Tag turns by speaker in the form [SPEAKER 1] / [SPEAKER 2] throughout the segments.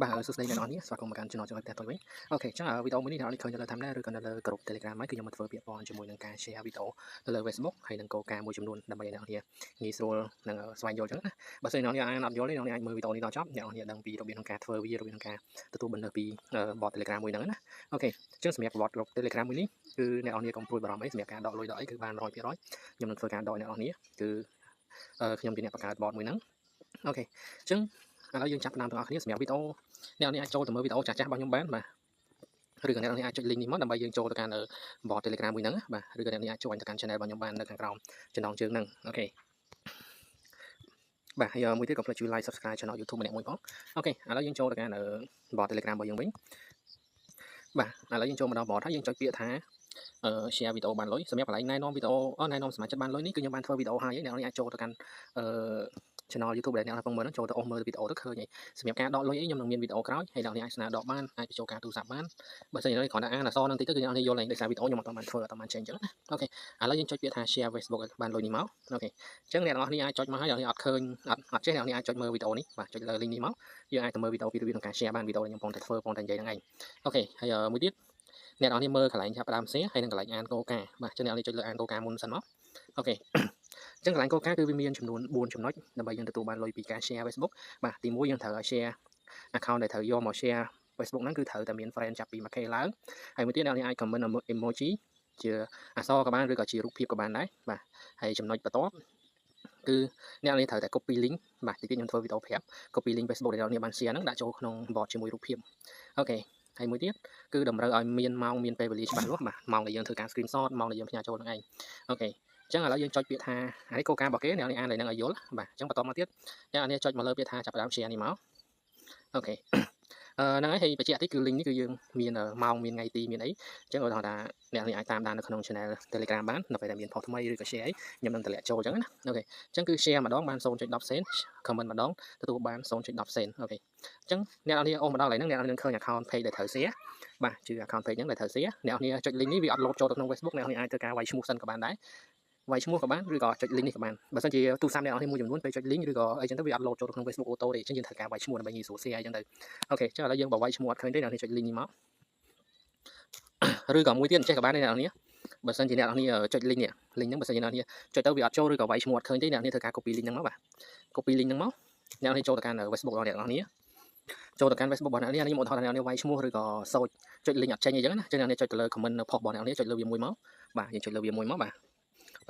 [SPEAKER 1] Bàសួស្តីអ្នកនរនេះស្វាគមន៍មកកាន់ channel ចុងផ្ទះតូចវិញអូខេចឹងវីដេអូមួយនេះអ្នកនរឃើញនៅលើ thumbnail ឬក៏នៅលើ group Telegram ហ្នឹងគឺខ្ញុំមកធ្វើពាក្យព័ន្ធជាមួយនឹងការ share វីដេអូនៅលើ Facebook ហើយនឹងគោលការណ៍មួយចំនួនដើម្បីឲ្យអ្នកនរងាយស្រួលនឹងស្វែងយល់ចឹងណាបើសិនអ្នកនរអានអត់យល់ទេអ្នកនរអាចមើលវីដេអូនេះដល់ចប់អ្នកនរដឹងពីរបៀបក្នុងការធ្វើវារបៀបក្នុងការទទួលបន្ទុកពី bot Telegram មួយហ្នឹងណាអូខេចឹងសម្រាប់ bot Telegram មួយនេះគឺអ្នកនរកុំព្រួយបារម្ភអីសម្រាប់ការដកលុយដកអីគឺបាន 100% ខ្ញុំនឹងធ្វើការដកអ្នកនរគឺខ្ញុំជាអ្នកបង្កើត bot មួយហ្នឹងអូខេចឹងឥឡូវយើងចាប់ផ្ដើមទាំងអស់គ្នាសម្រាប់វីដេអូអ្នកនរអាចចូលទៅមើលវីដេអូចាស់ៗរបស់ខ្ញុំបានបាទឬក៏អ្នកនរអាចចុច link នេះមកដើម្បីយើងចូលទៅកាន់ bot Telegram មួយហ្នឹងបាទឬក៏អ្នកនរអាច join ទៅកាន់ channel របស់ខ្ញុំបាននៅខាងក្រោមចំណងជើងហ្នឹងអូខេបាទហើយមួយទៀតកុំភ្លេចជួយ like subscribe channel YouTube ម្នាក់មួយផងអូខេឥឡូវយើងចូលទៅកាន់ bot Telegram របស់យើងវិញបាទឥឡូវយើងចូលមកដល់ bot ហើយយើងចុចពាក្យថាshare វីដេអូបានលុយសម្រាប់កន្លែងណែនាំវីដេអូណែនាំសមាជិកបានលុយនេះគឺខ្ញុំបានធ្វើវីដេអូហើយអ្នកនរអាចចូលទៅកាន់channel YouTube ដែលអ្នកកំពុងមើលហ្នឹងចូលទៅអស់មើលវីដេអូទៅឃើញហើយសម្រាប់ការដកលុយអីខ្ញុំនឹងមានវីដេអូក្រោយហើយអ្នកអាចស្នើដកបានអាចបញ្ចូលការទូរស័ព្ទបានបើមិនគ្រាន់តែអានអក្សរហ្នឹងតិចទៅគឺអ្នកយល់ហើយដោយសារវីដេអូខ្ញុំអត់បានធ្វើអត់បានចេញអញ្ចឹងណាអូខេឥឡូវយើងចុចពាក្យថា share Facebook បានលុយនេះមកអូខេអញ្ចឹងអ្នកនរអាចចុចមកហើយអ្នកអត់ឃើញអត់ចេះអ្នកអាចចុចមើលវីដេអូនេះបាទចុចលើ link នេះមកយើងអាចទៅមើលវីដេអូពីរបៀបក្នុងការ share បានវីដេអូដែលខ្ញុំកំពុងតែធ្វើកំពុងតែនិយាយហ្នឹងឯងអូខេហើយមួយទៀតអ្នកនរមើលកន្លែងចាប់ផ្ដើម share ហើយនឹងកន្លែងអានគោលការណ៍បាទអញ្ចឹងអ្នកចុចលើអានគោលការណ៍មុនសិនមកអូខេអញ្ចឹងកន្លែងគោលការណ៍គឺវាមានចំនួន4ចំណុចដើម្បីយើងទទួលបានលុយពីការ share Facebook បាទទី1យើងត្រូវឲ្យ share account ដែលត្រូវយកមក share Facebook ហ្នឹងគឺត្រូវតែមាន friend ចាប់ពី 1k ឡើងហើយមួយទៀតអ្នកអាច comment emoji ជាអក្សរក៏បានឬក៏ជារូបភាពក៏បានដែរបាទហើយចំណុចបន្ទាប់គឺអ្នកនេះត្រូវតែ copy link បាទទីទៀតខ្ញុំធ្វើវីដេអូប្រាប់ copy link Facebook ដែលអ្នកបាន share ហ្នឹងដាក់ចូលក្នុង bot ជាមួយរូបភាពអូខេហើយមួយទៀតគឺតម្រូវឲ្យមានម៉ោងមានពេលវេលាច្បាស់លាស់បាទម៉ោងដែលយើងធ្វើការ screenshot ម៉ោងដែលយើងផ្ញើចូលហ្នឹងឯងអូខេអញ្ចឹងឥឡូវយើងចុចពាក្យថានេះគោលការណ៍របស់គេអ្នកអានឲ្យនឹងឲ្យយល់បាទអញ្ចឹងបន្តមកទៀតអ្នកចុចមកលើពាក្យថាចាប់ផ្ដើម share នេះមកអូខេហ្នឹងហើយបញ្ជាក់តិចគឺ link នេះគឺយើងមានម៉ោងមានថ្ងៃទីមានអីអញ្ចឹងគាត់ថាអ្នកអាចតាមដាននៅក្នុង channel Telegram បាននៅពេលដែលមានផុសថ្មីឬក៏ share អីខ្ញុំនឹងតម្លាក់ចូលអញ្ចឹងណាអូខេអញ្ចឹងគឺ share ម្ដងបាន 0.10 សេន comment ម្ដងទទួលបាន 0.10 សេនអូខេអញ្ចឹងអ្នកនរអូសមកដល់ហើយហ្នឹងអ្នកនរនឹងឃើញ account page ដែលត្រូវ share បាទគឺ account page ហ្នឹងដែលត្រូវ share អ្នកនរចុច link នេះវាអត់ load ចូលទៅក្នុង Facebook អ្នកនរអាចធ្វើការវាយឈ្មោះសិនក៏បានដែរវាយឈ្មោះក៏បានឬក៏ចុច link នេះក៏បានបើសិនជាទូរស័ព្ទអ្នកនរមួយចំនួនពេលចុច link ឬក៏អីចឹងទៅវាអត់ load ចូលទៅក្នុង Facebook auto ទេអញ្ចឹងយើងត្រូវការវាយឈ្មោះដើម្បីងាយស្រួល share អញ្ចឹងទៅអូខេចឹងឥឡូវយើងបើវាយឈ្មោះអត់ឃើញទេអ្នកនរចុច link នេះមកឬក៏មួយទៀតអញ្ចេះក៏បានដែរអ្នកនរបើសិនជាអ្នកនរចុច link នេះ link ហ្នឹងបើសិនជាអ្នកនរចុចទៅវាអត់ចូលឬក៏វាយឈ្មោះអត់ឃើញទេអ្នកនរធ្វើការ copy link ហ្នឹងមកបាទ copy link ហ្នឹងមកអ្នកនរចូលទៅកាន់ Facebook របស់អ្នកនរចូលទៅកាន់ Facebook របស់អ្នកនរខ្ញុំឧទាហរណ៍ថាអ្នកនរវាយឈ្មោះឬក៏សោចចុច link អត់ចេញអីចឹងណាចឹងអ្នកនរចុចទៅលើ comment នៅ post របស់អ្នកនរចុចលើវាមួយមកបាទយើងចុចលើវាមួយមកបាទ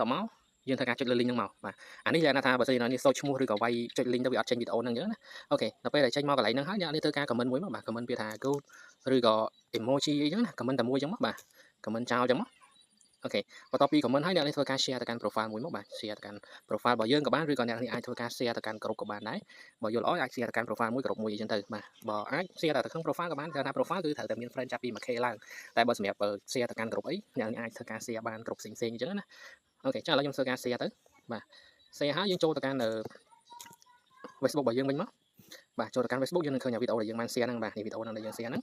[SPEAKER 1] តមកយើងធ្វើការចុចលើ link ហ្នឹងមកបាទអានេះlàថាបើសិនជាអ្នកនរសោចឈ្មោះឬក៏វាយចុច link ទៅវាអត់ចេញវីដេអូហ្នឹងចឹងណាអូខេដល់ពេលដែលចេញមកកន្លែងហ្នឹងហើយអ្នកនរធ្វើការ comment មួយមកបាទ comment ពាក្យថា go ឬក៏ emoji អីចឹងណា comment តែមួយចឹងមកបាទ comment ចោលចឹងមកអូខេបន្ទាប់ពី comment ហើយអ្នកនេះធ្វើការ share ទៅកាន់ profile មួយមកបាទ share ទៅកាន់ profile របស់យើងក៏បានឬក៏អ្នកនេះអាចធ្វើការ share ទៅកាន់ group ក៏បានដែរបើយល់ល្អអាច share ទៅកាន់ profile មួយ group មួយអញ្ចឹងទៅបាទបើអាច share ទៅក្នុង profile ក៏បានតែថា profile គឺត្រូវតែមាន friend ចាប់ពី 1k ឡើងតែបើសម្រាប់ share ទៅកាន់ group អីអ្នកនេះអាចធ្វើការ share បាន group ផ្សេងៗអញ្ចឹងណាអូខេចឹងឥឡូវខ្ញុំធ្វើការ share ទៅបាទ share ហើយយើងចូលទៅកាន់ Facebook របស់យើងវិញមកបាទចូលទៅកាន់ Facebook យើងនឹងឃើញវីដេអូដែលយើងបាន share ហ្នឹងបាទនេះវីដេអូហ្នឹងដែលយើង share ហ្នឹង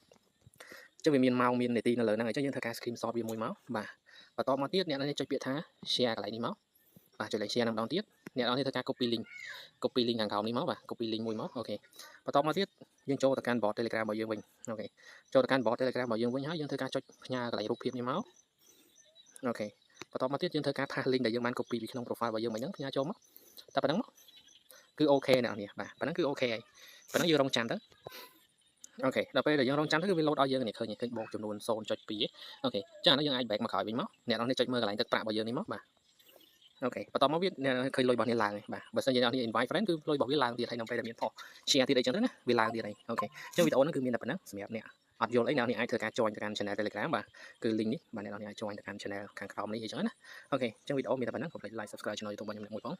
[SPEAKER 1] ចឹងវាមានម៉ោងមាននាទីនៅលើហ្នឹងអញ្ចឹងយើងធ្វើការ screenshot វាមួយមកបាទបន្តមកទៀតអ្នកនេះចុចពាក្យថា share កន្លែងនេះមកបាទចុចលេខ share ម្ដងទៀតអ្នកនរធ្វើការ copy link ខាងក្រោមនេះមកបាទ copy link មួយមកអូខេបន្តមកទៀតយើងចូលទៅកាន់ bot Telegram របស់យើងវិញអូខេចូលទៅកាន់ bot Telegram របស់យើងវិញហើយយើងធ្វើការចុចផ្ញើកន្លែងរូបភាពនេះមកអូខេបន្តមកទៀតយើងធ្វើការ pass link ដែលយើងបាន copy ពីក្នុង profile របស់យើងមិញហ្នឹងផ្ញើចូលមកតែប៉ុណ្្នឹងមកគឺអូខេអ្នកនេះបាទប៉ុណ្្នឹងគឺអូខេហើយប៉ុណ្្នឹងយើងរងចាំទៅអូខេដល់ពេលដែលយើងរងចាំទៅគឺវា load ឲ្យយើងនេះឃើញបូកចំនួន 0.2 អូខេចឹងឥឡូវយើងអាច back មកក្រោយវិញមកអ្នកនរចុចមើលកន្លែងទឹកប្រាក់របស់យើងនេះមកបាទអូខេបន្តមកវាឃើញលុយរបស់នេះឡើងបាទបើសិនជាអ្នកនេះ invite friend គឺលុយរបស់វាឡើងទៀតហើយនៅពេលដែលមានផុស share ទៀតអីចឹងទៅណាវាឡើងទៀតហើយអូខេចឹងវីដេអូហ្នឹងគឺមានតែប៉ុណ្ណឹងសម្រាប់អ្នកអត់យល់អីអ្នកនេះអាចធ្វើការ join ទៅកាន់ channel Telegram បាទគឺ link នេះបាទអ្នកនរអាច join ទៅកាន់ channel ខាងក្រោមនេះអីចឹងណាអូខេចឹងវីដេអូមានតែប៉ុណ្ណឹងកុំភ្លេច like subscribe channel YouTube របស់ខ្ញុំមួយផង